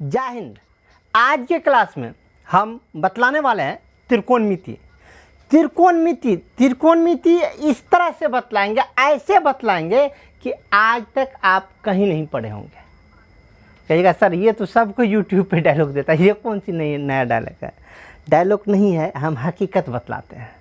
जय हिंद। आज के क्लास में हम बतलाने वाले हैं त्रिकोणमिति। त्रिकोणमिति इस तरह से बतलाएंगे, ऐसे बतलाएंगे कि आज तक आप कहीं नहीं पढ़े होंगे। कहिएगा सर ये तो सबको यूट्यूब पे डायलॉग देता है, ये कौन सी नया डायलॉग है? डायलॉग नहीं है, हम हकीकत बतलाते हैं।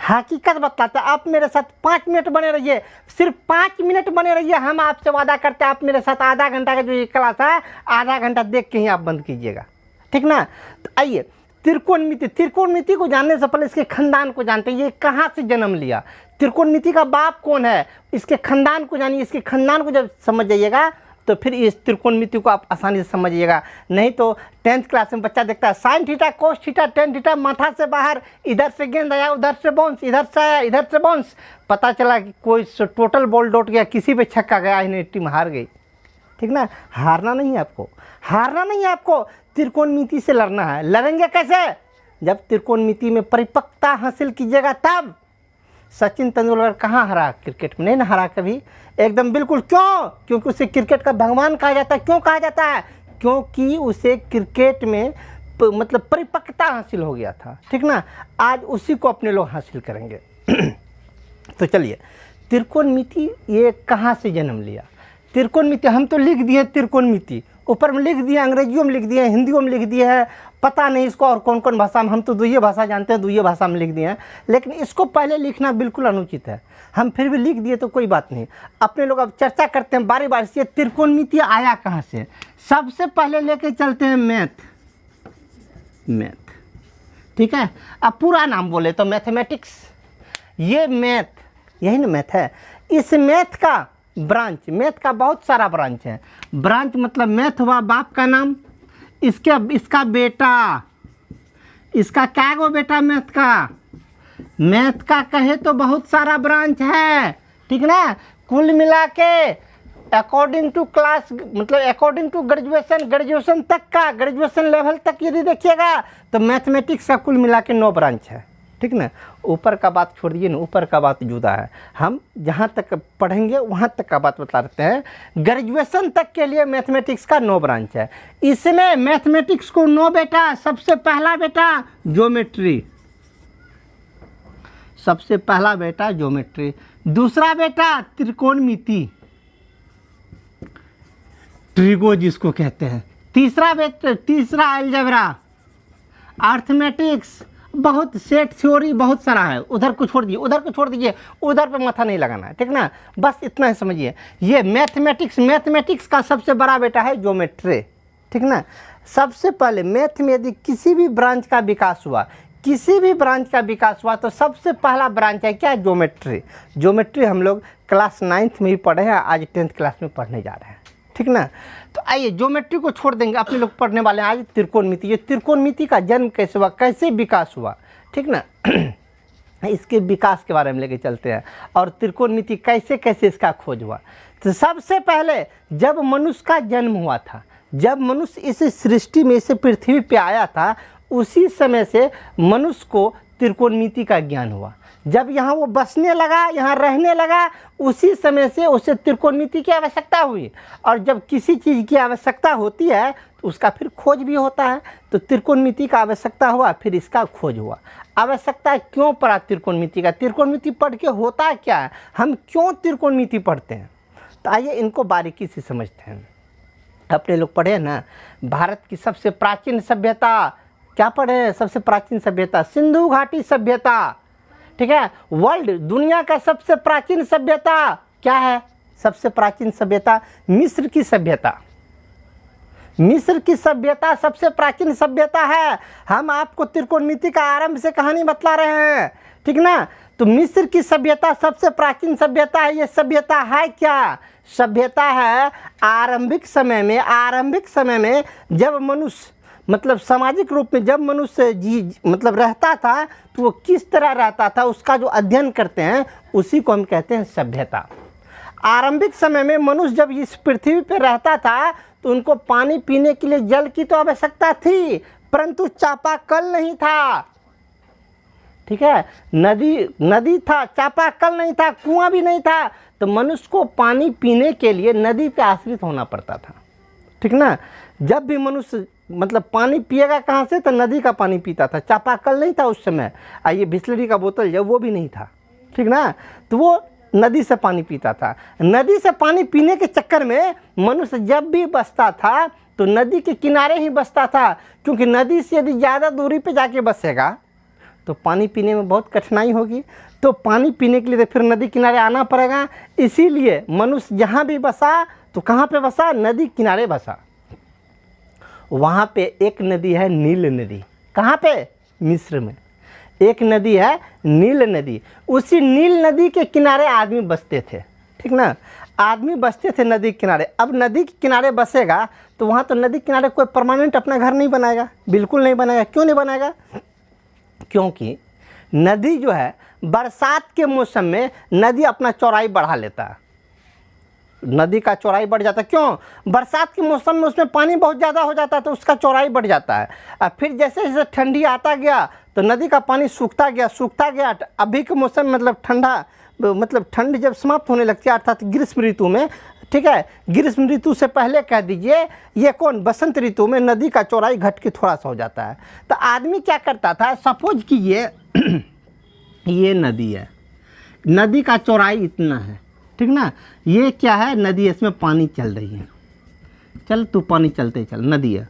हकीकत बतलाते हैं। आप मेरे साथ 5 मिनट बने रहिए, सिर्फ 5 मिनट बने रहिए। हम आपसे वादा करते हैं आप मेरे साथ आधा घंटा का जो ये क्लास है, आधा घंटा देख के ही आप बंद कीजिएगा, ठीक ना? तो आइए त्रिकोणमिति को जानने से पहले इसके खानदान को जानते हैं। ये कहाँ से जन्म लिया, त्रिकोणमिति का बाप कौन है, इसके खानदान को जानिए। इसके खानदान को जब समझ जाइएगा तो फिर इस त्रिकोणमिति को आप आसानी से समझिएगा। नहीं तो 10th क्लास में बच्चा देखता है sine theta cos theta tan theta, माथा से बाहर, इधर से गेंद आया उधर से बाउंस, इधर से आया इधर से बाउंस, पता चला कि कोई टोटल बॉल डॉट गया, किसी पे छक्का गया, नहीं टीम हार गई, ठीक ना? हारना नहीं है आपको, हारना नहीं है आपको, त्रिकोणमिति से लड़ना है। लड़ेंगे कैसे? जब त्रिकोणमिति में परिपक्वता हासिल कीजिएगा तब। सचिन तेंदुलकर कहाँ हरा? क्रिकेट में नहीं ना हरा कभी, एकदम बिल्कुल। क्यों? क्योंकि उसे क्रिकेट का भगवान कहा जाता है। क्यों कहा जाता है? क्योंकि उसे क्रिकेट में मतलब परिपक्वता हासिल हो गया था, ठीक ना? आज उसी को अपने लोग हासिल करेंगे। तो चलिए, त्रिकोणमिति ये कहाँ से जन्म लिया? त्रिकोणमिति हम तो लिख दिए, त्रिकोणमिति ऊपर में लिख दिए, अंग्रेजियों में लिख दिए, हिंदियों में लिख दिए है, पता नहीं इसको और कौन कौन भाषा में। हम तो दुइये भाषा जानते हैं, दुइये भाषा में लिख दिए हैं, लेकिन इसको पहले लिखना बिल्कुल अनुचित है। हम फिर भी लिख दिए तो कोई बात नहीं। अपने लोग अब चर्चा करते हैं बारी बारी से, त्रिकोणमिति आया कहाँ से। सबसे पहले लेके चलते हैं मैथ, ठीक है? अब पूरा नाम बोले तो मैथमेटिक्स। ये मैथ, यही ना मैथ है। इस मैथ का ब्रांच, मैथ का बहुत सारा ब्रांच है। ब्रांच मतलब मैथ हुआ बाप का नाम, इसका बेटा, इसका क्या गो बेटा मैथ का कहे तो बहुत सारा ब्रांच है, ठीक ना? कुल मिला के अकॉर्डिंग टू क्लास मतलब अकॉर्डिंग टू ग्रेजुएशन तक का, ग्रेजुएशन लेवल तक यदि देखिएगा तो मैथमेटिक्स का कुल मिला के 9 ब्रांच है, ठीक ना? ऊपर का बात छोड़ दीजिए ना, ऊपर का बात जुदा है। हम जहाँ तक पढ़ेंगे वहाँ तक का बात बता देते हैं। ग्रेजुएशन तक के लिए मैथमेटिक्स का 9 ब्रांच है। इसमें मैथमेटिक्स को 9 बेटा, सबसे पहला बेटा ज्योमेट्री, सबसे पहला बेटा ज्योमेट्री, दूसरा बेटा त्रिकोणमिति, ट्रिगो जिसको कहते हैं, तीसरा अलजेब्रा, अर्थमेटिक्स, बहुत सेट थ्योरी बहुत सारा है। उधर को छोड़ दीजिए, उधर पे माथा नहीं लगाना है, ठीक ना? बस इतना ही समझिए। ये मैथमेटिक्स का सबसे बड़ा बेटा है ज्योमेट्री, ठीक ना? सबसे पहले मैथ में यदि किसी भी ब्रांच का विकास हुआ तो सबसे पहला ब्रांच है क्या? ज्योमेट्री हम लोग क्लास 9th में ही पढ़े हैं, आज 10th क्लास में पढ़ने जा रहे हैं, ठीक ना? तो आइए ज्योमेट्री को छोड़ देंगे, अपने लोग पढ़ने वाले हैं आज त्रिकोणमिति। ये त्रिकोणमिति का जन्म कैसे हुआ, कैसे विकास हुआ, ठीक ना? इसके विकास के बारे में लेके चलते हैं, और त्रिकोणमिति कैसे इसका खोज हुआ। तो सबसे पहले जब मनुष्य का जन्म हुआ था, जब मनुष्य इस सृष्टि में इस पृथ्वी पे आया था, उसी समय से मनुष्य को त्रिकोणमिति का ज्ञान हुआ। जब यहाँ वो बसने लगा, यहाँ रहने लगा, उसी समय से उसे त्रिकोणमिति की आवश्यकता हुई। और जब किसी चीज़ की आवश्यकता होती है तो उसका फिर खोज भी होता है। तो त्रिकोणमिति का आवश्यकता हुआ, फिर इसका खोज हुआ। आवश्यकता क्यों पड़ा त्रिकोणमिति का? त्रिकोणमिति पढ़ के होता क्या है, हम क्यों त्रिकोणमिति पढ़ते हैं? तो आइए इनको बारीकी से समझते हैं। अपने लोग पढ़े ना, भारत की सबसे प्राचीन सभ्यता क्या पढ़े? सबसे प्राचीन सभ्यता सिंधु घाटी सभ्यता, ठीक है? वर्ल्ड दुनिया का सबसे प्राचीन सभ्यता क्या है? सबसे प्राचीन सभ्यता मिस्र की सभ्यता सबसे प्राचीन सभ्यता है। हम आपको त्रिकोणमिति का आरंभ से कहानी बतला रहे हैं, ठीक ना? तो मिस्र की सभ्यता सबसे प्राचीन सभ्यता है। ये सभ्यता है क्या? सभ्यता है आरंभिक समय में जब मनुष्य मतलब सामाजिक रूप में जब मनुष्य मतलब रहता था, तो वो किस तरह रहता था उसका जो अध्ययन करते हैं उसी को हम कहते हैं सभ्यता। आरंभिक समय में मनुष्य जब इस पृथ्वी पर रहता था तो उनको पानी पीने के लिए जल की तो आवश्यकता थी, परंतु चापाकल नहीं था, ठीक है? नदी था, चापाकल नहीं था, कुआं भी नहीं था। तो मनुष्य को पानी पीने के लिए नदी पे आश्रित होना पड़ता था, ठीक ना? जब भी मनुष्य मतलब पानी पिएगा कहाँ से, तो नदी का पानी पीता था। चापाकल नहीं था उस समय, ये बिस्लरी का बोतल जब वो भी नहीं था, ठीक ना, तो वो नदी से पानी पीता था। नदी से पानी पीने के चक्कर में मनुष्य जब भी बसता था तो नदी के किनारे ही बसता था, क्योंकि नदी से यदि ज़्यादा दूरी पे जाके बसेगा तो पानी पीने में बहुत कठिनाई होगी। तो पानी पीने के लिए तो फिर नदी किनारे आना पड़ेगा। इसीलिए मनुष्य जहाँ भी बसा तो कहाँ पे बसा, नदी किनारे बसा। वहाँ पे एक नदी है नील नदी। कहाँ पे, मिस्र में एक नदी है नील नदी। उसी नील नदी के किनारे आदमी बसते थे, ठीक ना, आदमी बसते थे नदी के किनारे। अब नदी के किनारे बसेगा तो वहाँ तो नदी के किनारे कोई परमानेंट अपना घर नहीं बनाएगा, बिल्कुल नहीं बनाएगा। क्यों नहीं बनाएगा, क्योंकि नदी जो है बरसात के मौसम में नदी अपना चौड़ाई बढ़ा लेता है, नदी का चौड़ाई बढ़ जाता है। क्यों, बरसात के मौसम में उसमें पानी बहुत ज़्यादा हो जाता है तो उसका चौड़ाई बढ़ जाता है। और फिर जैसे जैसे ठंडी आता गया तो नदी का पानी सूखता गया। अभी के मौसम मतलब ठंडा, मतलब ठंड जब समाप्त होने लगती है अर्थात ग्रीष्म ऋतु में, ठीक है, ग्रीष्म ऋतु से पहले कह दीजिए ये कौन, बसंत ऋतु में नदी का चौड़ाई घट के थोड़ा सा हो जाता है। तो आदमी क्या करता था, सपोज कीजिए ये नदी है, नदी का चौड़ाई इतना है, ठीक ना, ये क्या है, नदी है, इसमें पानी चल रही है, चल तू पानी चलते चल, नदी है।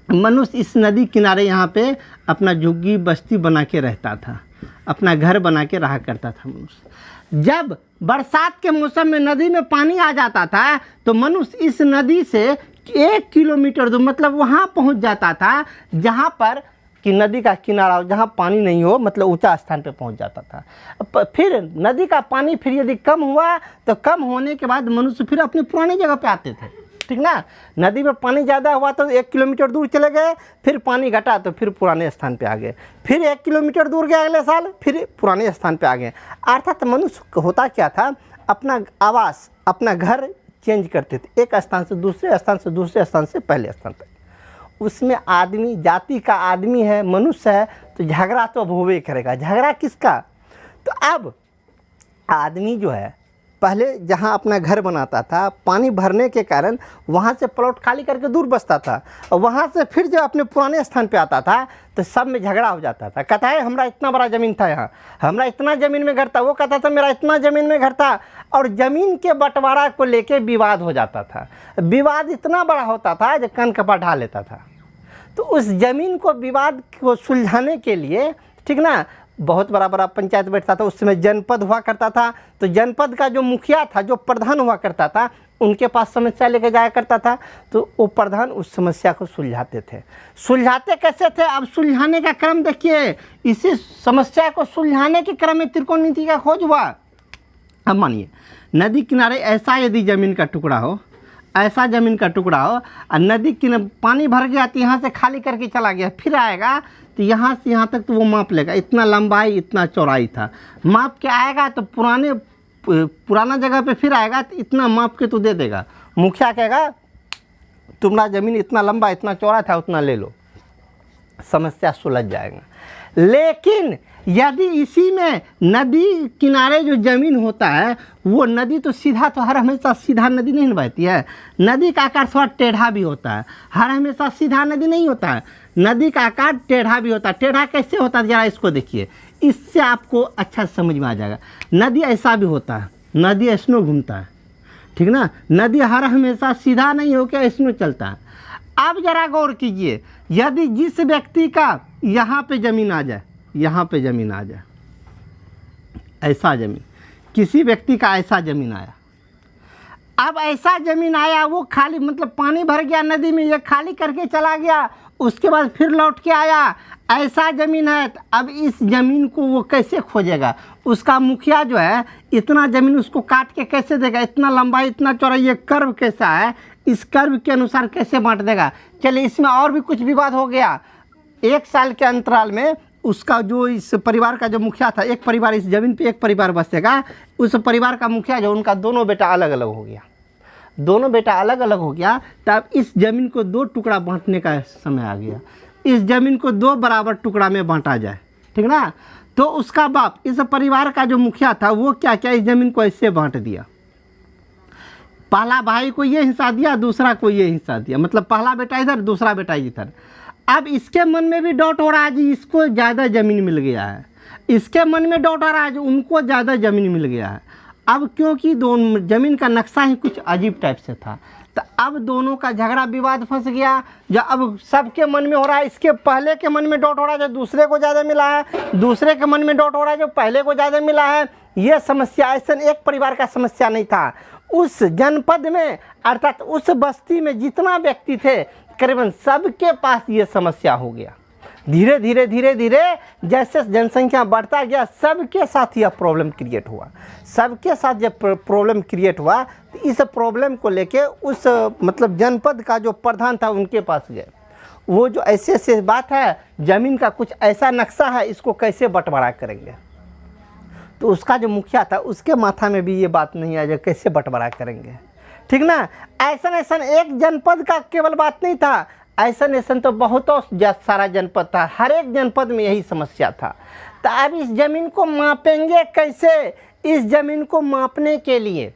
मनुष्य इस नदी किनारे यहाँ पे अपना झुग्गी बस्ती बना के रहता था, अपना घर बना के रहा करता था मनुष्य। जब बरसात के मौसम में नदी में पानी आ जाता था तो मनुष्य इस नदी से 1 किलोमीटर दूर मतलब वहाँ पहुँच जाता था जहाँ पर कि नदी का किनारा हो, जहाँ पानी नहीं हो, मतलब ऊंचा स्थान पे पहुँच जाता था। फिर नदी का पानी फिर यदि कम हुआ तो कम होने के बाद मनुष्य फिर अपनी पुरानी जगह पे आते थे, ठीक ना। नदी में पानी ज़्यादा हुआ तो 1 किलोमीटर दूर चले गए, फिर पानी घटा तो फिर पुराने स्थान पे आ गए, फिर 1 किलोमीटर दूर गए अगले साल, फिर पुराने स्थान पे आ गए। अर्थात मनुष्य होता क्या था, अपना आवास, अपना घर चेंज करते थे, एक स्थान से दूसरे स्थान से दूसरे स्थान से पहले स्थान तक। उसमें आदमी जाति का आदमी है, मनुष्य है, तो झगड़ा तो अब होवे करेगा। झगड़ा किसका, तो अब आदमी जो है पहले जहाँ अपना घर बनाता था, पानी भरने के कारण वहाँ से प्लॉट खाली करके दूर बसता था, और वहाँ से फिर जब अपने पुराने स्थान पे आता था तो सब में झगड़ा हो जाता था। कहता है हमारा इतना बड़ा ज़मीन था, यहाँ हमारा इतना ज़मीन में घर था, वो कहता था मेरा इतना ज़मीन में घर था, और ज़मीन के बंटवारा को लेके विवाद हो जाता था। विवाद इतना बड़ा होता था जो कान कपा ढा लेता था। तो उस ज़मीन को, विवाद को सुलझाने के लिए, ठीक ना, बहुत बड़ा बड़ा पंचायत बैठता था। उस समय जनपद हुआ करता था, तो जनपद का जो मुखिया था, जो प्रधान हुआ करता था, उनके पास समस्या लेके जाया करता था, तो वो प्रधान उस समस्या को सुलझाते थे। सुलझाते कैसे थे, अब सुलझाने का क्रम देखिए। इसी समस्या को सुलझाने के क्रम में त्रिकोण नीति का खोज हुआ। अब मानिए नदी किनारे ऐसा यदि ज़मीन का टुकड़ा हो, ऐसा ज़मीन का टुकड़ा हो, और नदी किनारे पानी भर गया तो यहाँ से खाली करके चला गया, फिर आएगा तो यहाँ से यहाँ तक तो वो माप लेगा, इतना लंबाई इतना चौड़ाई था, माप के आएगा तो पुराना जगह पे फिर आएगा तो इतना माप के तो दे देगा। मुखिया कहेगा तुम्हारा ज़मीन इतना लंबा इतना चौड़ा था, उतना ले लो, समस्या सुलझ जाएगा। लेकिन यदि इसी में नदी किनारे जो ज़मीन होता है, वो नदी तो सीधा, तो हर हमेशा सीधा नदी नहीं बहती है, नदी का आकार थोड़ा टेढ़ा भी होता है, हर हमेशा सीधा नदी नहीं होता है, नदी का आकार टेढ़ा भी होता है। टेढ़ा कैसे होता है, जरा इसको देखिए, इससे आपको अच्छा समझ में आ जाएगा। नदी ऐसा भी होता है, नदी ऐसनो घूमता है, ठीक ना, नदी हर हमेशा सीधा नहीं होकर ऐसनो चलता है। अब जरा गौर कीजिए, यदि जिस व्यक्ति का यहाँ पे ज़मीन आ जाए, यहाँ पे ज़मीन आ जाए, ऐसा ज़मीन, किसी व्यक्ति का ऐसा ज़मीन आया, अब ऐसा ज़मीन आया, वो खाली मतलब पानी भर गया नदी में, ये खाली करके चला गया, उसके बाद फिर लौट के आया, ऐसा ज़मीन है। तो अब इस ज़मीन को वो कैसे खोजेगा, उसका मुखिया जो है इतना ज़मीन उसको काट के कैसे देगा, इतना लंबाई इतना चौड़ाई, ये कर्व कैसा है, इस कर्व के अनुसार कैसे बांट देगा। चलिए इसमें और भी कुछ विवाद हो गया, 1 साल के अंतराल में उसका जो इस परिवार का जो मुखिया था, एक परिवार इस ज़मीन पे एक परिवार बसेगा, उस परिवार का मुखिया जो, उनका दोनों बेटा अलग अलग हो गया, दोनों बेटा अलग अलग हो गया, तब इस ज़मीन को 2 टुकड़ा बांटने का समय आ गया। इस ज़मीन को 2 बराबर टुकड़ा में बांटा जाए, ठीक ना। तो उसका बाप, इस परिवार का जो मुखिया था, वो क्या क्या इस ज़मीन को ऐसे बांट दिया। पहला भाई को ये हिस्सा दिया, दूसरा को ये हिस्सा दिया, मतलब पहला बेटा इधर, दूसरा बेटा इधर। अब इसके मन में भी डाउट हो रहा है जी इसको ज़्यादा ज़मीन मिल गया है, इसके मन में डाउट आ रहा है जी उनको ज़्यादा ज़मीन मिल गया है। अब क्योंकि दोनों ज़मीन का नक्शा ही कुछ अजीब टाइप से था, तो अब दोनों का झगड़ा विवाद फंस गया। जो अब सबके मन में हो रहा है, इसके पहले के मन में डाउट हो रहा है जो दूसरे को ज़्यादा मिला है, दूसरे के मन में डाउट हो रहा है जो पहले को ज़्यादा मिला है। ये समस्या ऐसा एक परिवार का समस्या नहीं था, उस जनपद में अर्थात उस बस्ती में जितना व्यक्ति थे करीबन सबके पास ये समस्या हो गया। धीरे धीरे धीरे धीरे जैसे जनसंख्या बढ़ता गया सबके साथ यह प्रॉब्लम क्रिएट हुआ। सबके साथ जब प्रॉब्लम क्रिएट हुआ तो इस प्रॉब्लम को लेके उस मतलब जनपद का जो प्रधान था उनके पास गए। वो जो ऐसे ऐसे बात है, ज़मीन का कुछ ऐसा नक्शा है, इसको कैसे बंटवारा करेंगे। तो उसका जो मुखिया था उसके माथा में भी ये बात नहीं आया कैसे बंटवारा करेंगे, ठीक ना। ऐसा ऐसा एक जनपद का केवल बात नहीं था, ऐसा ऐसा तो बहुत सारा जनपद था, हर एक जनपद में यही समस्या था। तो अब इस ज़मीन को मापेंगे कैसे। इस ज़मीन को मापने के लिए,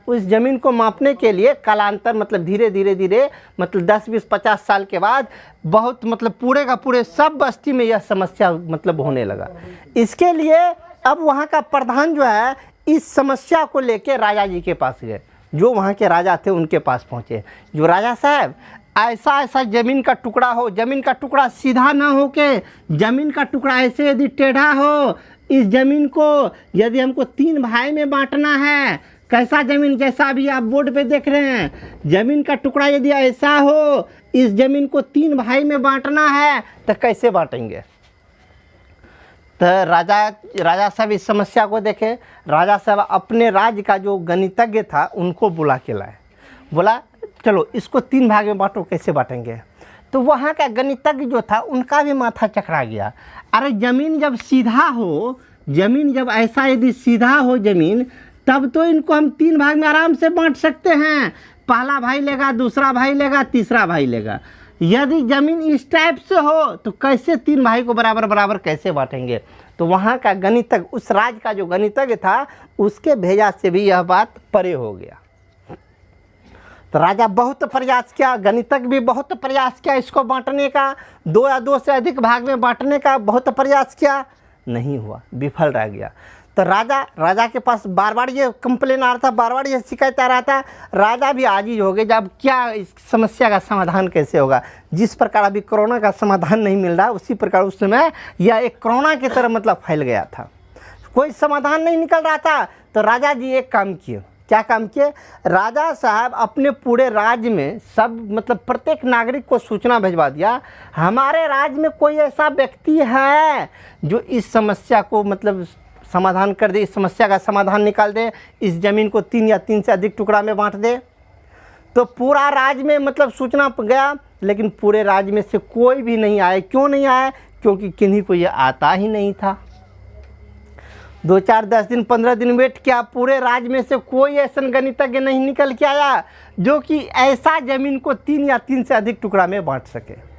उस ज़मीन को मापने के लिए कालांतर मतलब धीरे धीरे धीरे मतलब 10, 20, 50 साल के बाद बहुत मतलब पूरे का पूरे सब बस्ती में यह समस्या मतलब होने लगा। इसके लिए अब वहाँ का प्रधान जो है इस समस्या को लेके राजा जी के पास गए। जो वहाँ के राजा थे उनके पास पहुँचे, जो राजा साहब ऐसा ऐसा ज़मीन का टुकड़ा हो, ज़मीन का टुकड़ा सीधा ना हो के ज़मीन का टुकड़ा ऐसे यदि टेढ़ा हो, इस ज़मीन को यदि हमको 3 भाई में बांटना है, कैसा ज़मीन जैसा भी आप बोर्ड पे देख रहे हैं, ज़मीन का टुकड़ा यदि ऐसा हो, इस ज़मीन को 3 भाई में बांटना है तो कैसे बांटेंगे। तो राजा साहब इस समस्या को देखे। राजा साहब अपने राज्य का जो गणितज्ञ था उनको बुला के लाए, बोला चलो इसको 3 भाग में बांटो, कैसे बांटेंगे। तो वहाँ का गणितज्ञ जो था उनका भी माथा चकरा गया। अरे ज़मीन जब सीधा हो, ज़मीन जब ऐसा यदि सीधा हो ज़मीन, तब तो इनको हम 3 भाग में आराम से बांट सकते हैं। पहला भाई लेगा, दूसरा भाई लेगा, तीसरा भाई लेगा। यदि ज़मीन इस टाइप से हो तो कैसे 3 भाई को बराबर बराबर कैसे बांटेंगे। तो वहाँ का गणितज्ञ, उस राज्य का जो गणितज्ञ था उसके भेजा से भी यह बात परे हो गया। तो राजा बहुत प्रयास किया, गणितज्ञ भी बहुत प्रयास किया इसको बांटने का, 2 या 2 से अधिक भाग में बांटने का बहुत प्रयास किया, नहीं हुआ, विफल रह गया। तो राजा के पास बार बार ये कंप्लेन आ रहा था, बार बार ये शिकायत आ रहा था। राजा भी आजीज हो गए, जब क्या इस समस्या का समाधान कैसे होगा। जिस प्रकार अभी कोरोना का समाधान नहीं मिल रहा उसी प्रकार उस समय यह एक कोरोना की तरह मतलब फैल गया था, कोई समाधान नहीं निकल रहा था। तो राजा जी एक काम किए, क्या काम किए, राजा साहब अपने पूरे राज्य में सब मतलब प्रत्येक नागरिक को सूचना भिजवा दिया, हमारे राज्य में कोई ऐसा व्यक्ति है जो इस समस्या को मतलब समाधान कर दे, इस समस्या का समाधान निकाल दे, इस ज़मीन को 3 या 3 से अधिक टुकड़ा में बांट दे। तो पूरा राज्य में मतलब सूचना गया, लेकिन पूरे राज्य में से कोई भी नहीं आया। क्यों नहीं आया, क्योंकि किन्हीं को ये आता ही नहीं था। 2, 4, 10 दिन 15 दिन वेट किया, पूरे राज्य में से कोई ऐसा गणितज्ञ नहीं निकल के आया जो कि ऐसा ज़मीन को 3 या 3 से अधिक टुकड़ा में बांट सके।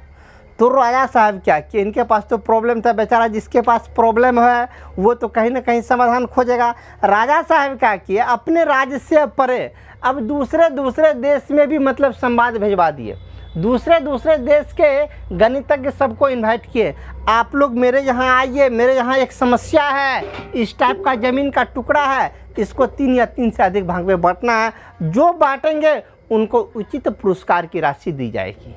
तो राजा साहब क्या कि इनके पास तो प्रॉब्लम था, बेचारा जिसके पास प्रॉब्लम है वो तो कहीं ना कहीं समाधान खोजेगा। राजा साहब क्या किए, अपने राज्य से परे अब दूसरे देश में भी मतलब संवाद भिजवा दिए, दूसरे देश के गणितज्ञ सबको इनवाइट किए, आप लोग मेरे यहाँ आइए, मेरे यहाँ एक समस्या है, इस टाइप का ज़मीन का टुकड़ा है, इसको 3 या 3 से अधिक भाग में बांटना है, जो बांटेंगे उनको उचित पुरस्कार की राशि दी जाएगी।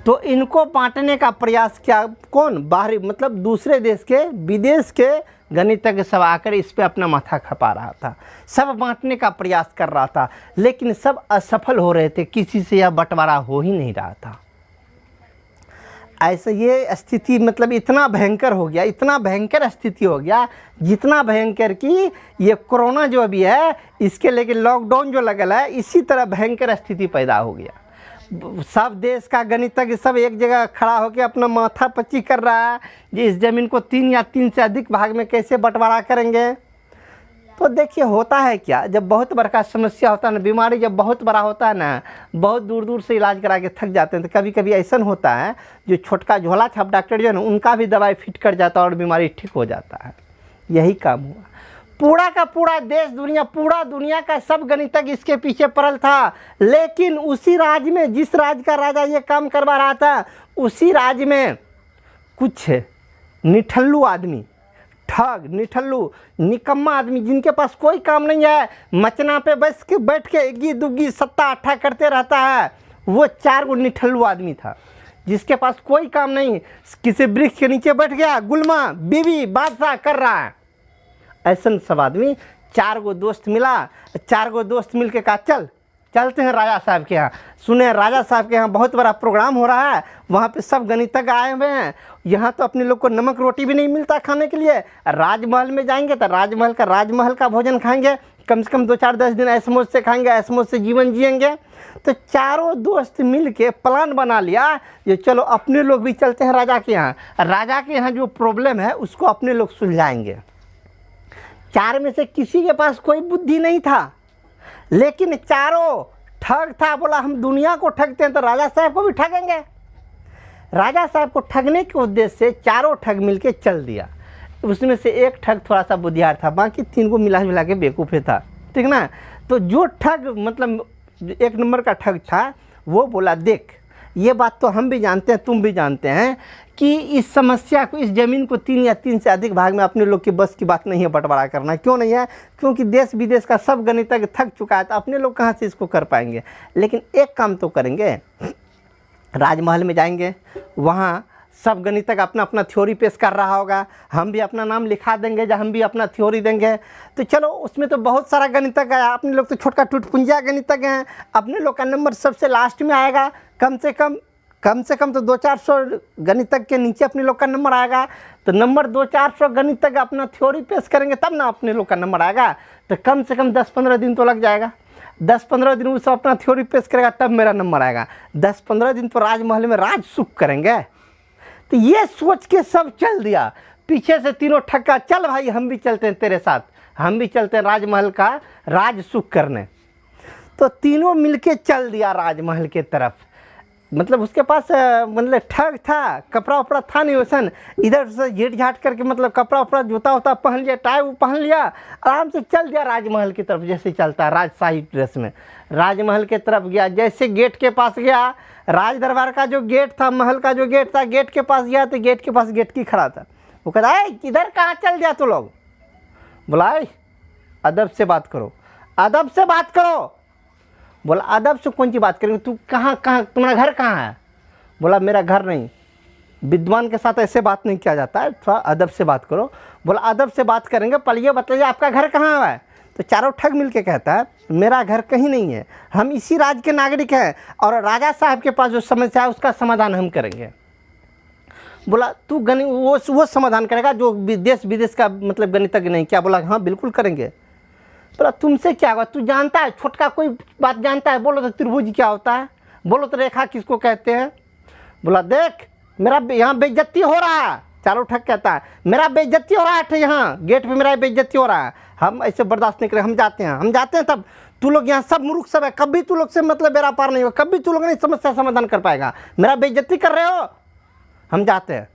तो इनको बांटने का प्रयास किया, कौन, बाहरी मतलब दूसरे देश के विदेश के गणितज्ञ सब आकर इस पे अपना माथा खपा रहा था, सब बांटने का प्रयास कर रहा था, लेकिन सब असफल हो रहे थे, किसी से यह बंटवारा हो ही नहीं रहा था। ऐसे ये स्थिति मतलब इतना भयंकर हो गया, इतना भयंकर स्थिति हो गया, जितना भयंकर कि ये कोरोना जो अभी है इसके लेके लॉकडाउन जो लगल है, इसी तरह भयंकर स्थिति पैदा हो गया। सब देश का गणितज्ञ सब एक जगह खड़ा होकर अपना माथा पच्ची कर रहा है कि इस ज़मीन को 3 या 3 से अधिक भाग में कैसे बंटवारा करेंगे। तो देखिए होता है क्या, जब बहुत बड़ा समस्या होता है ना, बीमारी जब बहुत बड़ा होता है ना, बहुत दूर दूर से इलाज करा के थक जाते हैं, तो कभी कभी ऐसा होता है जो छोटका झोला छाप डॉक्टर जो है ना उनका भी दवाई फिट कर जाता है और बीमारी ठीक हो जाता है। यही काम हुआ। पूरा का पूरा देश दुनिया, पूरा दुनिया का सब गणितज्ञ इसके पीछे पड़ल था। लेकिन उसी राज्य में, जिस राज्य का राजा ये काम करवा रहा था, उसी राज्य में कुछ निठल्लू आदमी, ठग, निठल्लू, निकम्मा आदमी, जिनके पास कोई काम नहीं है, मचना पे बैठ के इग्गी दुग्गी सत्ता अट्ठा करते रहता है, वो 4 गो निठल्लू आदमी था जिसके पास कोई काम नहीं, किसी वृक्ष के नीचे बैठ गया, गुलमा बीवी बादशाह कर रहा है। ऐसा सब आदमी, 4 गो दोस्त मिला, 4 गो दोस्त मिल के कहा चलते हैं राजा साहब के यहाँ। सुने राजा साहब के यहाँ बहुत बड़ा प्रोग्राम हो रहा है, वहाँ पे सब गणितज्ञ आए हुए हैं, यहाँ तो अपने लोग को नमक रोटी भी नहीं मिलता खाने के लिए। राजमहल में जाएंगे तो राजमहल का भोजन खाएंगे, कम से कम 2-4-10 दिन ऐसमौज से खाएंगे, ऐसमौज से जीवन जिएंगे। तो चारों दोस्त मिल के प्लान बना लिया ये चलो अपने लोग भी चलते हैं राजा के यहाँ, राजा के यहाँ जो प्रॉब्लम है उसको अपने लोग सुलझाएंगे। 4 में से किसी के पास कोई बुद्धि नहीं था, लेकिन चारों ठग था, बोला हम दुनिया को ठगते हैं तो राजा साहब को भी ठगेंगे। राजा साहब को ठगने के उद्देश्य से चारों ठग मिलके चल दिया। उसमें से एक ठग थोड़ा सा बुद्धियार था, बाकी 3 को मिला के बेवकूफ़ था, ठीक ना। तो जो ठग मतलब 1 नंबर का ठग था, वो बोला देख ये बात तो हम भी जानते हैं, तुम भी जानते हैं कि इस समस्या को, इस ज़मीन को 3 या 3 से अधिक भाग में अपने लोग की बस की बात नहीं है बंटवारा करना। क्यों नहीं है? क्योंकि देश विदेश का सब गणितज्ञ थक चुका है, तो अपने लोग कहाँ से इसको कर पाएंगे। लेकिन एक काम तो करेंगे, राजमहल में जाएंगे, वहाँ सब गणितज्ञ अपना अपना थ्योरी पेश कर रहा होगा, हम भी अपना नाम लिखा देंगे, जब हम भी अपना थ्योरी देंगे तो चलो उसमें तो बहुत सारा गणितज्ञ है, अपने लोग तो छोटका टुटपुंजिया गणितज्ञ हैं, अपने लोग का नंबर सबसे लास्ट में आएगा, कम से कम तो 200-400 गणितज्ञ के नीचे अपने लोग का नंबर आएगा। तो नंबर 200-400 गणितज्ञ अपना थ्योरी पेश करेंगे तब ना अपने लोग का नंबर आएगा। तो कम से कम 10-15 दिन तो लग जाएगा, 10-15 दिन वो सब अपना थ्योरी पेश करेगा तब मेरा नंबर आएगा। 10-15 दिन तो राजमहल में राज सुख करेंगे। तो ये सोच के सब चल दिया, पीछे से तीनों ठक्का, चल भाई हम भी चलते हैं तेरे साथ, हम भी चलते हैं राजमहल का राज सुख करने। तो तीनों मिलके चल दिया राजमहल के तरफ। मतलब उसके पास मतलब ठग था, कपड़ा उपड़ा था नहीं वैसन, इधर से झीट झाट करके मतलब कपड़ा उपड़ा जूता उता पहन लिया, टाई पहन लिया, आराम से चल दिया राजमहल की तरफ। जैसे चलता है राजशाही ड्रेस में, राजमहल के तरफ गया। जैसे गेट के पास गया, राज दरबार का जो गेट था, महल का जो गेट था, गेट के पास गया तो गेट के पास गेट की खड़ा था। वो कहता है किधर कहाँ चल दिया तो लोग। बोला अदब से बात करो, अदब से बात करो। बोला अदब से कौन सी बात करेंगे, तू कहाँ तुम्हारा घर कहाँ है? बोला मेरा घर नहीं, विद्वान के साथ ऐसे बात नहीं किया जाता है, थोड़ा अदब से बात करो। बोला अदब से बात करेंगे, पहले ये बताइए आपका घर कहाँ है? तो चारों ठग मिल के कहता है मेरा घर कहीं नहीं है, हम इसी राज्य के नागरिक हैं और राजा साहब के पास जो समस्या है उसका समाधान हम करेंगे। बोला तू वो समाधान करेगा जो देश विदेश का मतलब गणितज्ञ नहीं क्या? बोला हाँ बिल्कुल करेंगे। बोला तुमसे क्या होगा, तू जानता है छोटका कोई बात जानता है? बोलो तो त्रिभुज क्या होता है, बोलो तो रेखा किसको कहते हैं? बोला देख मेरा यहाँ बेइज्जती हो रहा है। चारों ठग कहता है मेरा बेइज्जती हो रहा है, यहाँ गेट पे मेरा बेइज्जती हो रहा है, हम ऐसे बर्दाश्त नहीं करें, हम जाते हैं। तब तू लोग यहाँ सब मूर्ख सब है, कभी तू लोग से मतलब बेरा पार नहीं होगा, कभी तू लोग नहीं समस्या समाधान कर पाएगा, मेरा बेइज्जती कर रहे हो, हम जाते हैं।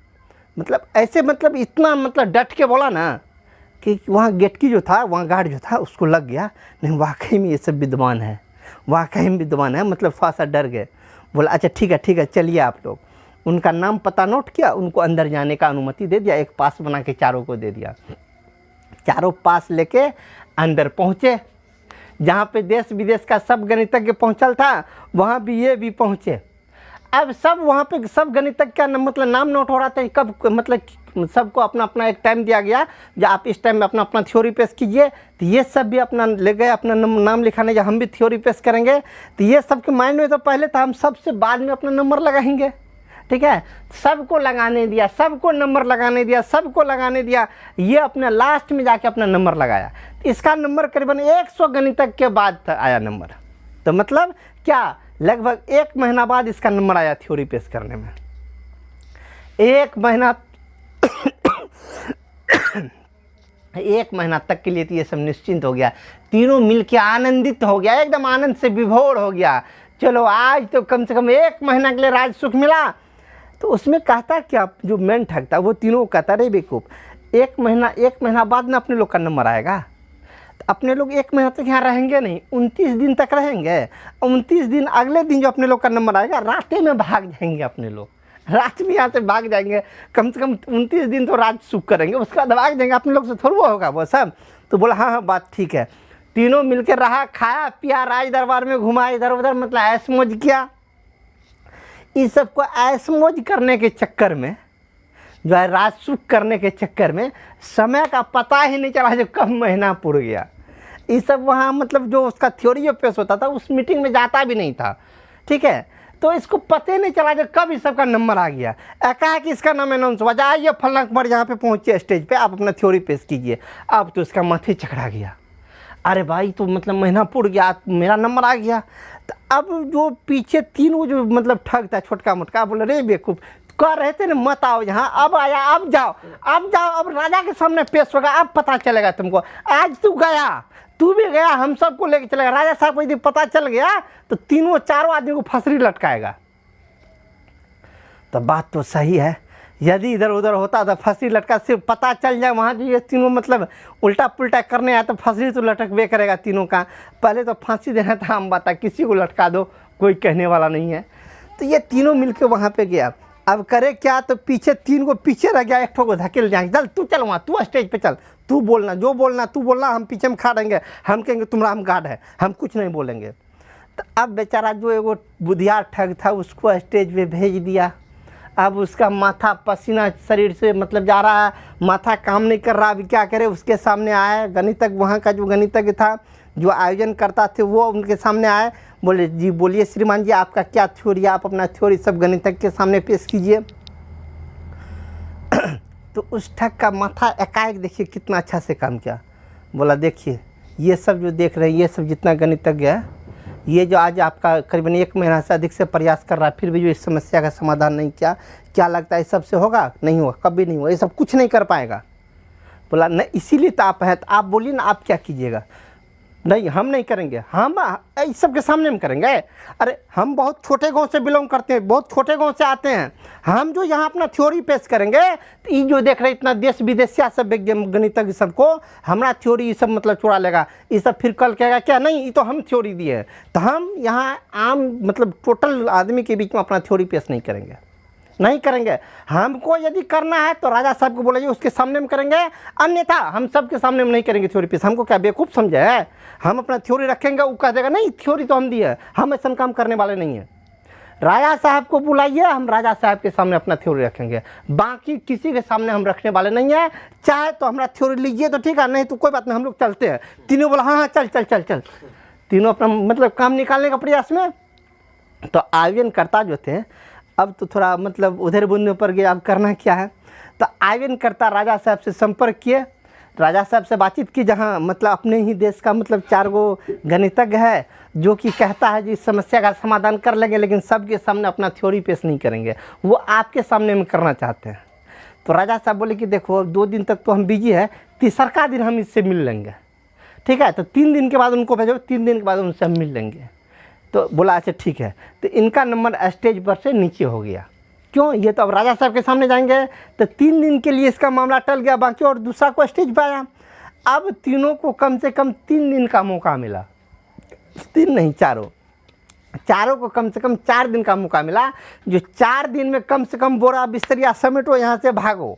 मतलब ऐसे मतलब इतना मतलब डट के बोला ना कि वहाँ गेट की जो था, वहाँ गार्ड जो था उसको लग गया नहीं वाकई में ये सब विद्वान है, वाकई में विद्वान है, मतलब थोड़ा सा डर गए। बोला अच्छा ठीक है चलिए आप लोग। उनका नाम पता नोट किया, उनको अंदर जाने का अनुमति दे दिया, एक पास बना के चारों को दे दिया। चारों पास लेके अंदर पहुँचे, जहाँ पे देश विदेश का सब गणितज्ञ पहुँचल था वहाँ भी ये भी पहुँचे। अब सब वहाँ पे सब गणितज्ञ का मतलब नाम नोट हो रहा था, कब मतलब सबको अपना अपना एक टाइम दिया गया, जब आप इस टाइम में अपना अपना थ्योरी पेश कीजिए। तो ये सब भी अपना ले गए अपना नाम लिखाने, जब हम भी थ्योरी पेश करेंगे तो ये सबके माइंड में तो पहले था हम सबसे बाद में अपना नंबर लगाएंगे, ठीक है। सबको लगाने दिया, सबको नंबर लगाने दिया, सबको लगाने दिया, ये अपना लास्ट में जाके अपना नंबर लगाया। तो इसका नंबर करीबन 100 गणितज्ञ के बाद आया नंबर। तो मतलब क्या लगभग 1 महीना बाद इसका नंबर आया थ्योरी पेश करने में। 1 महीना 1 महीना तक के लिए तो ये सब निश्चिंत हो गया, तीनों मिलके आनंदित हो गया, एकदम आनंद से विभोर हो गया। चलो आज तो कम से कम 1 महीना के लिए राज सुख मिला। तो उसमें कहता क्या, जो मेन ठग था वो तीनों कहता रे बेवकूफ, 1 महीना बाद ना अपने लोग का नंबर आएगा, तो अपने लोग 1 महीना तक यहाँ रहेंगे नहीं, 29 दिन तक रहेंगे। 29 दिन अगले दिन जो अपने लोग का नंबर आएगा रास्ते में भाग जाएंगे अपने लोग, रात में यहाँ से भाग जाएंगे। कम से कम 29 दिन तो राज सुख करेंगे, उसके बाद भाग जाएंगे। अपने लोग से थोड़ा वो होगा वो सब। तो बोला हाँ हाँ बात ठीक है। तीनों मिलकर रहा, खाया पिया, राज दरबार में घुमा, इधर उधर, मतलब ऐश मौज किया। इस सबको ऐश मौज करने के चक्कर में जो है, राज सुख करने के चक्कर में समय का पता ही नहीं चला, जो कब महीना पुर गया। ये सब वहाँ मतलब जो उसका थ्योरी जो पेश होता था उस मीटिंग में जाता भी नहीं था, ठीक है। तो इसको पता ही नहीं चला जो कब इस सबका नंबर आ गया। कहा कि इसका नाम अनाउंस हुआ, आइए फलना कुमार यहाँ पे पहुँचे स्टेज पे, आप अपना थ्योरी पेश कीजिए। अब तो इसका माथे चकरा गया, अरे भाई तो मतलब महीना पुर गया, मेरा नंबर आ गया। तो अब जो पीछे 3 वो जो मतलब ठग था छोटका मोटका, बोले रे बेवकूफ़, कह रहे थे ना मत आओ यहाँ, अब आया, अब जाओ, अब राजा के सामने पेश होगा, अब पता चलेगा तुमको। आज तू गया, तू भी गया, हम सबको लेके चलेगा। राजा साहब को यदि पता चल गया तो 3-4 आदमी को फंसरी लटकाएगा। तो बात तो सही है, यदि इधर उधर होता तो फंसरी लटका, सिर्फ पता चल जाए वहाँ जो ये तीनों मतलब उल्टा पुल्टा करने आया तो फंसरी तो लटकबे करेगा तीनों का। पहले तो फांसी देना था, हम बता किसी को लटका दो, कोई कहने वाला नहीं है। तो ये तीनों मिलके वहाँ पे गया। अब करे क्या, तो पीछे 3 को पीछे रह गया, 1 को धकेल जाएंगे, चल तू चल वहाँ, तू स्टेज पे चल, तू बोलना, जो बोलना तू बोलना, हम पीछे में खा रहेंगे, हम कहेंगे तुम्हारा हम गार्ड है, हम कुछ नहीं बोलेंगे। तो अब बेचारा जो एगो बुधियार ठग था उसको स्टेज पे भेज दिया। अब उसका माथा पसीना शरीर से मतलब जा रहा है, माथा काम नहीं कर रहा, अभी क्या करे। उसके सामने आए गणितज्ञ, वहाँ का जो गणितज्ञ था जो आयोजन करता थे वो उनके सामने आए, बोले जी बोलिए श्रीमान जी आपका क्या थ्योरी है, आप अपना थ्योरी सब गणितज्ञ के सामने पेश कीजिए। तो उस ठग का माथा एकाएक देखिए कितना अच्छा से काम किया। बोला देखिए ये सब जो देख रहे हैं, ये सब जितना गणितज्ञ है, ये जो आज आपका करीबन 1 महीना से अधिक से प्रयास कर रहा है, फिर भी जो इस समस्या का समाधान नहीं किया, क्या लगता है इस सब से होगा? नहीं होगा, कभी नहीं होगा, ये सब कुछ नहीं कर पाएगा। बोला नहीं, इसीलिए तो आप हैं, तो आप बोलिए ना आप क्या कीजिएगा। नहीं हम नहीं करेंगे, हम इस सब के सामने में करेंगे। अरे हम बहुत छोटे गांव से बिलोंग करते हैं, बहुत छोटे गांव से आते हैं, हम जो यहाँ अपना थ्योरी पेश करेंगे तो ये जो देख रहे इतना देश विदेशिया सब गणितज्ञ सबको हमारा थ्योरी ये सब मतलब चुरा लेगा, ये सब फिर कल कहेगा क्या नहीं ये तो हम थ्योरी दिए। तो हम यहाँ आम मतलब टोटल आदमी के बीच में अपना थ्योरी पेश नहीं करेंगे, नहीं करेंगे। हमको यदि करना है तो राजा साहब को बोलेंगे उसके सामने में करेंगे, अन्यथा हम सब के सामने में नहीं करेंगे थ्योरी पेश। हमको क्या बेवकूफ़ समझे है? हम अपना थ्योरी रखेंगे, वो कह देगा नहीं थ्योरी तो हम दिए, हम ऐसा काम करने वाले नहीं हैं। राजा साहब को बुलाइए, हम राजा साहब के सामने अपना थ्योरी रखेंगे, बाकी किसी के सामने हम रखने वाले नहीं हैं। चाहे तो हमारा थ्योरी लीजिए तो ठीक है, नहीं तो कोई बात नहीं, हम लोग चलते हैं। तीनों बोला हाँ हाँ चल चल चल चल, तीनों अपना मतलब काम निकालने का प्रयास में। तो आयोजनकर्ता जो थे अब तो थोड़ा मतलब उधर बुंदे पर गए, अब करना क्या है। तो आयोजनकर्ता राजा साहब से संपर्क किए, राजा साहब से बातचीत की, जहाँ मतलब अपने ही देश का मतलब 4 गो गणितज्ञ है जो कि कहता है जी इस समस्या का समाधान कर लेंगे, लेकिन सबके सामने अपना थ्योरी पेश नहीं करेंगे, वो आपके सामने में करना चाहते हैं। तो राजा साहब बोले कि देखो 2 दिन तक तो हम बिजी है, तीसरा दिन हम इससे मिल लेंगे, ठीक है। तो 3 दिन के बाद उनको भेजो, 3 दिन के बाद उनसे हम मिल लेंगे। तो बोला अच्छा ठीक है। तो इनका नंबर स्टेज पर से नीचे हो गया। क्यों? ये तो अब राजा साहब के सामने जाएंगे, तो 3 दिन के लिए इसका मामला टल गया बाकी, और दूसरा को स्टेज पर आया। अब तीनों को कम से कम 3 दिन का मौका मिला, 3 नहीं चारों को कम से कम 4 दिन का मौका मिला, जो 4 दिन में कम से कम बोरा बिस्तरिया समेटो, यहाँ से भागो।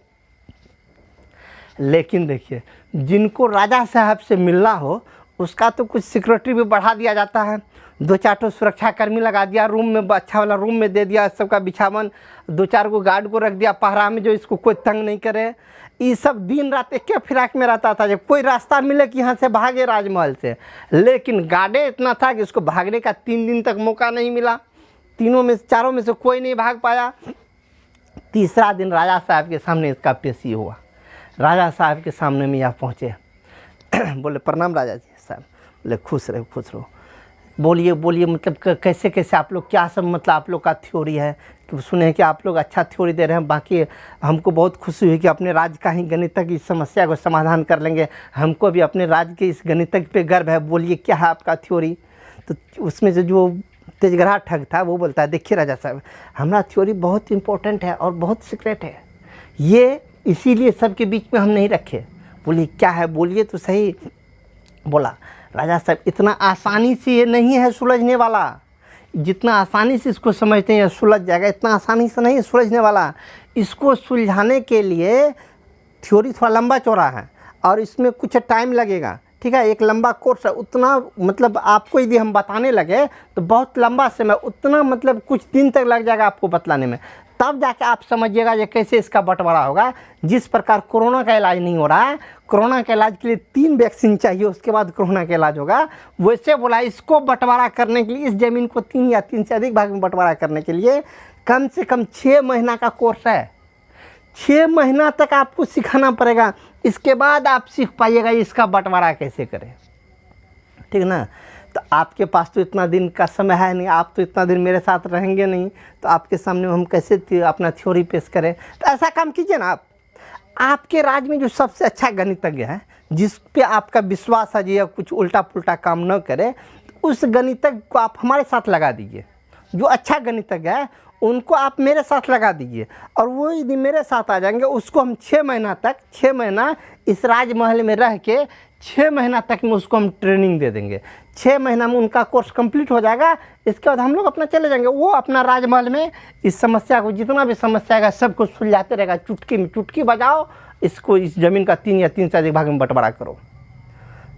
लेकिन देखिए जिनको राजा साहब से मिलना हो उसका तो कुछ सिक्योरिटी भी बढ़ा दिया जाता है, 2-4 सुरक्षा कर्मी लगा दिया, रूम में अच्छा वाला रूम में दे दिया सबका बिछावन, 2-4 को गार्ड को रख दिया पहरा में, जो इसको कोई तंग नहीं करे। ये सब दिन रात एक फिराक में रहता था, जब कोई रास्ता मिले कि यहाँ से भागे राजमहल से। लेकिन गार्डे इतना था कि उसको भागने का 3 दिन तक मौका नहीं मिला, चारों में से कोई नहीं भाग पाया। तीसरा दिन राजा साहब के सामने इसका पेशी हुआ। राजा साहब के सामने में यहाँ पहुँचे, बोले प्रणाम राजा जी साहब। बोले खुश रहो, बोलिए मतलब कैसे कैसे आप लोग क्या सब मतलब आप लोग का थ्योरी है, कि सुने कि आप लोग अच्छा थ्योरी दे रहे हैं, बाकी हमको बहुत खुशी हुई कि अपने राज्य का ही गणितज्ञ इस समस्या को समाधान कर लेंगे, हमको भी अपने राज्य के इस गणितज्ञ पे गर्व है, बोलिए क्या है आपका थ्योरी। तो उसमें से जो तेजगरा ठग था वो बोलता है देखिए राजा साहब हमारा थ्योरी बहुत इंपॉर्टेंट है और बहुत सीक्रेट है, ये इसीलिए सबके बीच में हम नहीं रखे। बोलिए क्या है, बोलिए तो सही। बोला राजा साहब इतना आसानी से ये नहीं है सुलझने वाला, जितना आसानी से इसको समझते हैं ये सुलझ जाएगा, इतना आसानी से नहीं सुलझने वाला। इसको सुलझाने के लिए थ्योरी थोड़ा लंबा चौड़ा है और इसमें कुछ टाइम लगेगा, ठीक है। एक लंबा कोर्स है, उतना मतलब आपको यदि हम बताने लगे तो बहुत लंबा समय, उतना मतलब कुछ दिन तक लग जाएगा आपको बतलाने में, तब जाके आप समझिएगा ये कैसे इसका बंटवारा होगा। जिस प्रकार कोरोना का इलाज नहीं हो रहा है, कोरोना के इलाज के लिए 3 वैक्सीन चाहिए, उसके बाद कोरोना का इलाज होगा, वैसे बोला इसको बंटवारा करने के लिए, इस ज़मीन को 3 या 3 से अधिक भाग में बंटवारा करने के लिए कम से कम 6 महीना का कोर्स है। 6 महीना तक आपको सिखाना पड़ेगा, इसके बाद आप सीख पाइएगा इसका बंटवारा कैसे करें, ठीक ना। तो आपके पास तो इतना दिन का समय है नहीं, आप तो इतना दिन मेरे साथ रहेंगे नहीं, तो आपके सामने हम कैसे अपना थ्योरी पेश करें। तो ऐसा काम कीजिए ना, आपके राज्य में जो सबसे अच्छा गणितज्ञ है, जिस पे आपका विश्वास है या कुछ उल्टा पुल्टा काम न करे, तो उस गणितज्ञ को आप हमारे साथ लगा दीजिए। जो अच्छा गणितज्ञ है उनको आप मेरे साथ लगा दीजिए, और वो यदि मेरे साथ आ जाएंगे, उसको हम 6 महीना इस राजमहल में रह के 6 महीना तक में उसको हम ट्रेनिंग दे देंगे। 6 महीना में उनका कोर्स कंप्लीट हो जाएगा, इसके बाद हम लोग अपना चले जाएंगे। वो अपना राजमहल में इस समस्या को, जितना भी समस्या है सब कुछ सुलझाते रहेगा। चुटकी में चुटकी बजाओ, इसको इस ज़मीन का 3 या 3 से अधिक भाग में बंटवारा करो।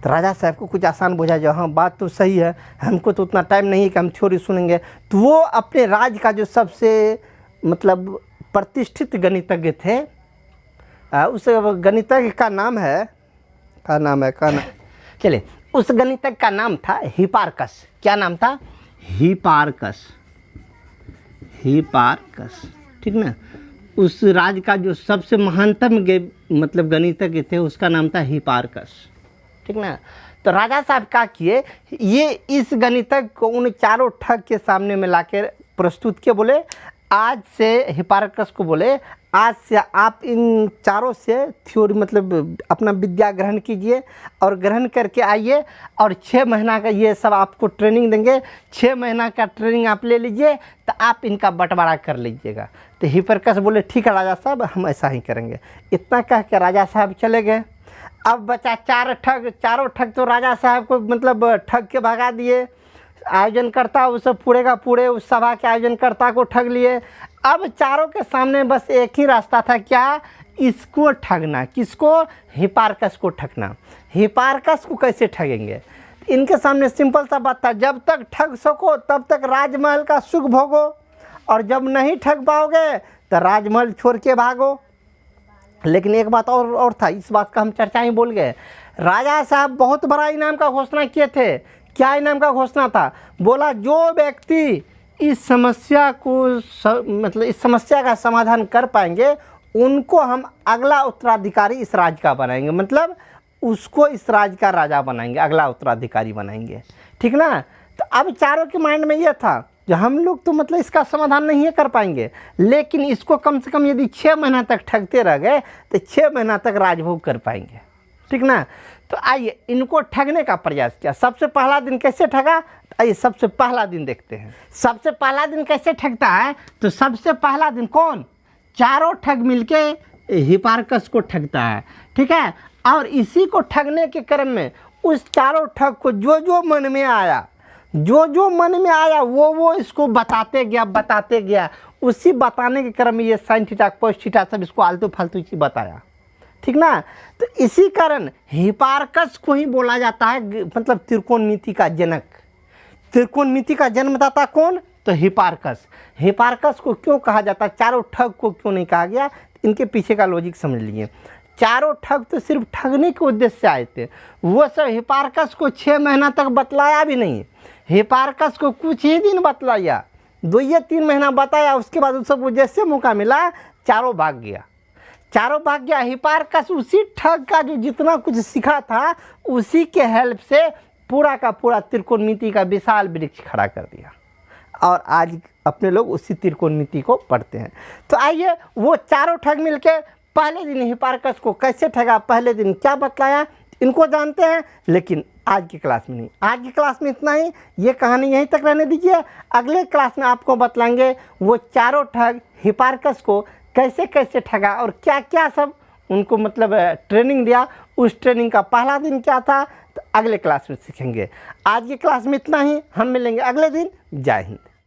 तो राजा साहब को कुछ आसान बुझा जाए, हाँ बात तो सही है, हमको तो उतना टाइम नहीं है कि हम थ्योरी सुनेंगे। तो वो अपने राज्य का जो सबसे मतलब प्रतिष्ठित गणितज्ञ थे, उस गणितज्ञ का नाम है चलिए, उस गणितज्ञ का नाम था हिपार्कस। क्या नाम था? हिपार्कस, ठीक ना। उस राज्य का जो सबसे महानतम मतलब गणितज्ञ थे उसका नाम था हिपार्कस, ठीक ना। तो राजा साहब क्या किए, ये इस गणितज्ञ को उन चारों ठग के सामने में लाकर प्रस्तुत किए। बोले आज से, हिपार्कस को बोले आज से आप इन चारों से थ्योरी मतलब अपना विद्या ग्रहण कीजिए, और ग्रहण करके आइए, और 6 महीना का ये सब आपको ट्रेनिंग देंगे। 6 महीना का ट्रेनिंग आप ले लीजिए, तो आप इनका बंटवारा कर लीजिएगा। तो हिपार्कस बोले ठीक है राजा साहब, हम ऐसा ही करेंगे। इतना कह के राजा साहब चले गए। अब बचा 4 ठग। चारों ठग तो राजा साहब को मतलब ठग के भगा दिए। आयोजनकर्ता उस पूरे का पूरे उस सभा के आयोजनकर्ता को ठग लिए। अब चारों के सामने बस एक ही रास्ता था, क्या? इसको ठगना। किसको? हिपार्कस को ठगना। हिपार्कस को कैसे ठगेंगे? इनके सामने सिंपल सा बात था, जब तक ठग सको तब तक राजमहल का सुख भोगो, और जब नहीं ठग पाओगे तो राजमहल छोड़ के भागो। लेकिन एक बात और था, इस बात का हम चर्चा ही बोल गए। राजा साहब बहुत बड़ा इनाम का घोषणा किए थे। क्या इनाम का घोषणा था? बोला जो व्यक्ति इस समस्या को मतलब इस समस्या का समाधान कर पाएंगे उनको हम अगला उत्तराधिकारी इस राज्य का बनाएंगे, मतलब उसको इस राज्य का राजा बनाएंगे, अगला उत्तराधिकारी बनाएंगे, ठीक ना। तो अब चारों के माइंड में ये था जो हम लोग तो मतलब इसका समाधान नहीं कर पाएंगे, लेकिन इसको कम से कम यदि 6 महीना तक ठगते रह गए तो 6 महीना तक राजभोग कर पाएंगे, ठीक ना। तो आइए इनको ठगने का प्रयास किया। सबसे पहला दिन कैसे ठगा? आइए सबसे पहला दिन देखते हैं। सबसे पहला दिन कैसे ठगता है? तो सबसे पहला दिन कौन? चारों ठग मिलके हिपार्कस को ठगता है, ठीक है। और इसी को ठगने के क्रम में उस चारों ठग को जो जो मन में आया वो इसको बताते गया। उसी बताने के क्रम में ये साइन थीटा कोस थीटा सब इसको आलतू फालतू चीज बताया, ठीक ना। तो इसी कारण हिपार्कस को ही बोला जाता है मतलब त्रिकोणमिति का जनक। त्रिकोणमिति का जन्मदाता कौन? तो हिपार्कस। हिपार्कस को क्यों कहा जाता है, चारों ठग को क्यों नहीं कहा गया? इनके पीछे का लॉजिक समझ लीजिए। चारों ठग तो सिर्फ ठगने के उद्देश्य से आए थे। वो सब हिपार्कस को 6 महीना तक बतलाया भी नहीं। हिपार्कस को कुछ ही दिन बतलाया, 2 या 3 महीना बताया, उसके बाद उस सब जैसे मौका मिला चारों भाग गया। हिपार्कस उसी ठग का जो जितना कुछ सीखा था उसी के हेल्प से पूरा का पूरा त्रिकोणमिति का विशाल वृक्ष खड़ा कर दिया, और आज अपने लोग उसी त्रिकोणमिति को पढ़ते हैं। तो आइए वो चारों ठग मिलके पहले दिन हिपार्कस को कैसे ठगा, पहले दिन क्या बतलाया, इनको जानते हैं, लेकिन आज की क्लास में नहीं। आज की क्लास में इतना ही, ये कहानी यहीं तक रहने दीजिए। अगले क्लास में आपको बतलाएंगे वो चारों ठग हिपार्कस को कैसे कैसे ठगा और क्या क्या सब उनको मतलब ट्रेनिंग दिया। उस ट्रेनिंग का पहला दिन क्या था, तो अगले क्लास में सीखेंगे। आज की क्लास में इतना ही, हम मिलेंगे अगले दिन। जय हिंद।